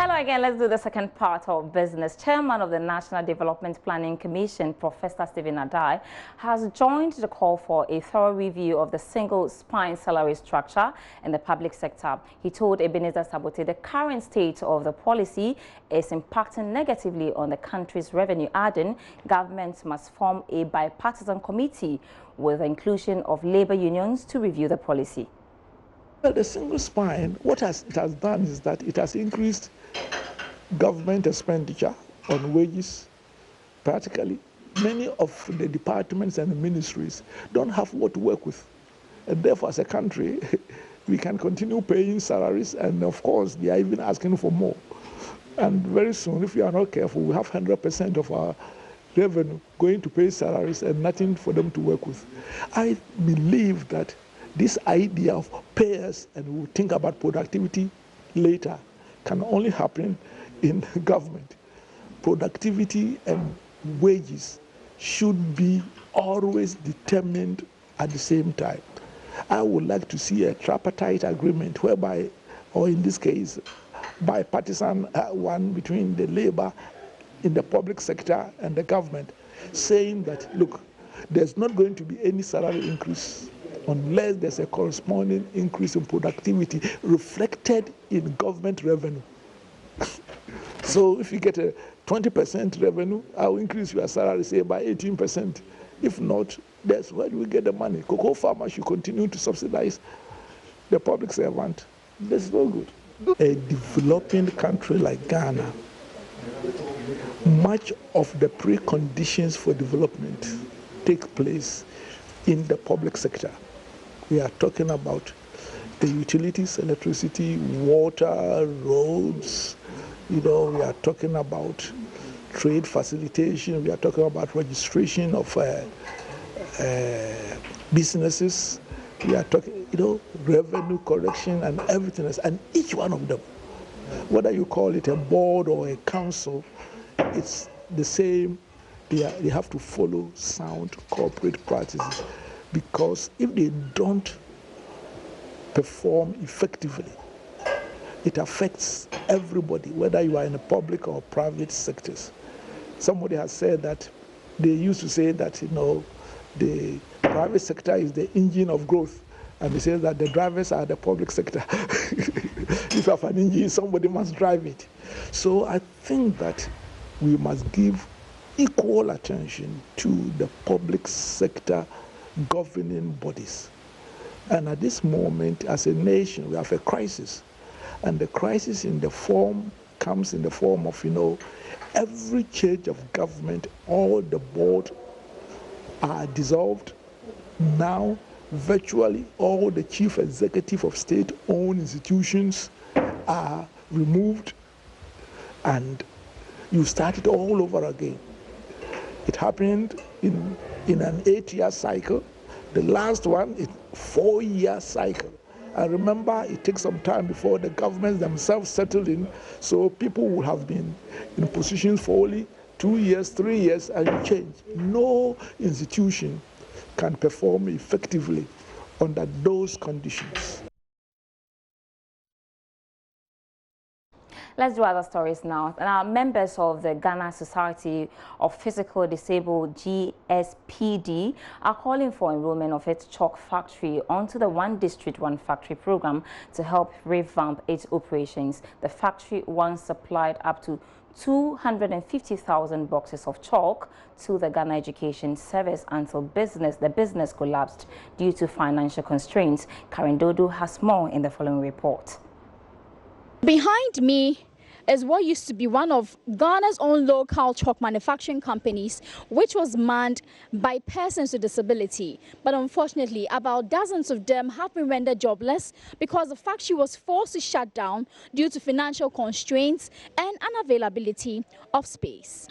Hello again. Let's do the second part of business. Chairman of the National Development Planning Commission, Professor Stephen Adai, has joined the call for a thorough review of the single spine salary structure in the public sector. He told Ebenezer Sabote the current state of the policy is impacting negatively on the country's revenue, adding government must form a bipartisan committee with the inclusion of labor unions to review the policy. Well, the single spine, what it has done is that it has increased government expenditure on wages. Practically, many of the departments and the ministries don't have what to work with. And therefore, as a country, we can continue paying salaries, and of course, they are even asking for more. And very soon, if we are not careful, we have 100% of our revenue going to pay salaries and nothing for them to work with. I believe that this idea of payers, and we'll think about productivity later, can only happen in government. Productivity and wages should be always determined at the same time. I would like to see a tripartite agreement whereby, or in this case, bipartisan one between the labor in the public sector and the government, saying that, look, there's not going to be any salary increase unless there's a corresponding increase in productivity reflected in government revenue. So if you get a 20% revenue, I'll increase your salary, say, by 18%. If not, that's where we get the money. Cocoa farmers should continue to subsidize the public servant. That's no good. A developing country like Ghana, much of the preconditions for development take place in the public sector. We are talking about the utilities, electricity, water, roads. We are talking about trade facilitation. We are talking about registration of businesses. We are talking, revenue correction and everything else. And each one of them, whether you call it a board or a council, it's the same. They have to follow sound corporate practices. Because if they don't perform effectively, it affects everybody, whether you are in the public or private sectors. Somebody has said that, they used to say that, the private sector is the engine of growth. And they say that the drivers are the public sector. If you have an engine, somebody must drive it. So I think that we must give equal attention to the public sector governing bodies. And at this moment, as a nation, we have a crisis. And the crisis comes in the form of, every change of government, all the board are dissolved. Now, virtually all the chief executive of state-owned institutions are removed, and you start it all over again. It happened in an 8-year cycle. The last one is 4-year cycle. And remember, it takes some time before the governments themselves settle in, so people will have been in positions for only 2 years, 3 years, and you change. No institution can perform effectively under those conditions. Let's do other stories now. Now, members of the Ghana Society of Physical Disabled, GSPD, are calling for enrollment of its chalk factory onto the One District, One Factory program to help revamp its operations. The factory once supplied up to 250,000 boxes of chalk to the Ghana Education Service until the business collapsed due to financial constraints. Karen Dodo has more in the following report. Behind me is what used to be one of Ghana's own local chalk manufacturing companies, which was manned by persons with disability. But unfortunately, about dozens of them have been rendered jobless because the factory was forced to shut down due to financial constraints and unavailability of space.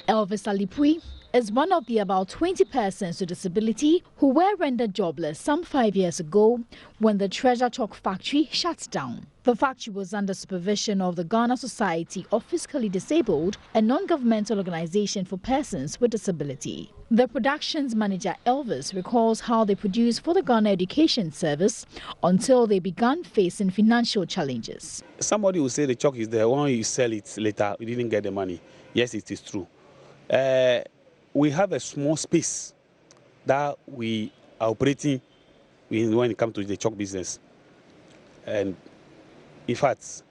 Elvis Alipui is one of the about 20 persons with disability who were rendered jobless some 5 years ago when the Treasure Chalk factory shut down. The factory was under supervision of the Ghana Society of Physically Disabled, a non-governmental organization for persons with disability. The production's manager, Elvis, recalls how they produced for the Ghana Education Service until they began facing financial challenges. Somebody will say the chalk is there, when you sell it later, we didn't get the money. Yes, it is true. We have a small space that we are operating when it comes to the chalk business. And in fact,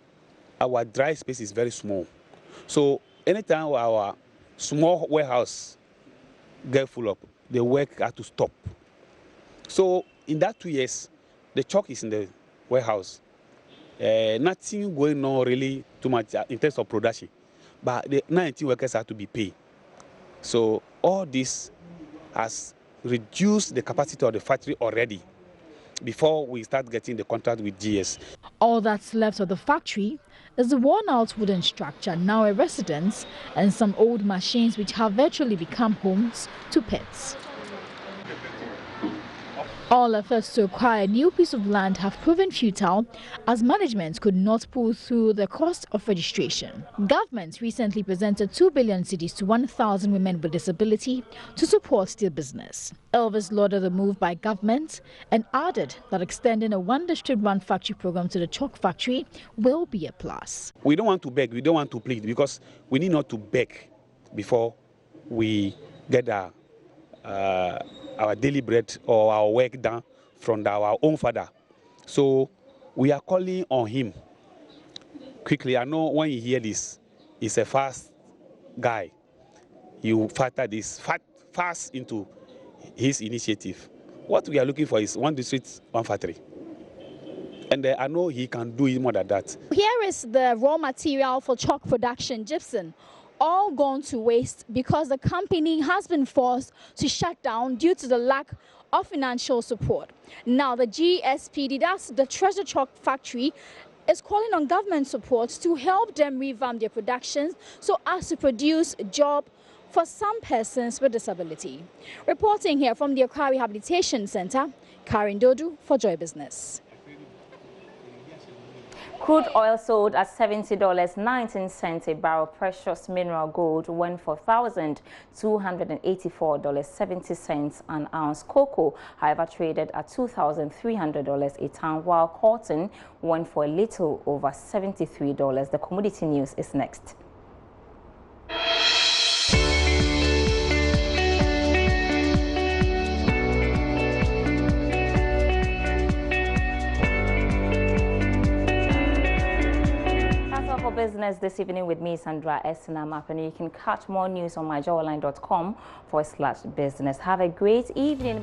our dry space is very small. So anytime our small warehouse get full up, the work had to stop. So in that 2 years, the chalk is in the warehouse. Nothing going on really too much in terms of production. But the 19 workers have to be paid. So all this has reduced the capacity of the factory already before we start getting the contract with GS. All that's left of the factory is the worn-out wooden structure, now a residence, and some old machines which have virtually become homes to pets. All efforts to acquire a new piece of land have proven futile as management could not pull through the cost of registration. Government recently presented 2 billion cedis to 1,000 women with disability to support their business. Elvis lauded the move by government and added that extending a one district one factory program to the chalk factory will be a plus. We don't want to beg, we don't want to plead, because we need not to beg before we get our daily bread or our work done from our own father. So we are calling on him quickly. I know when you hear this, he's a fast guy. You factor this fast into his initiative. What we are looking for is one district, one factory. And I know he can do it more than that. Here is the raw material for chalk production, gypsum, all gone to waste because the company has been forced to shut down due to the lack of financial support. Now the GSPD, that's the Treasure Chalk factory, is calling on government support to help them revamp their productions so as to produce a job for some persons with disability. Reporting here from the Accra Rehabilitation Center, Karen Dodu for Joy Business. Crude oil sold at $70.19 a barrel. Precious mineral gold went for $1,284.70 an ounce. Cocoa, however, traded at $2,300 a ton, while cotton went for a little over $73. The commodity news is next. Business this evening with me, Sandra Esinamap, and you can catch more news on myjawline.com/business. Have a great evening.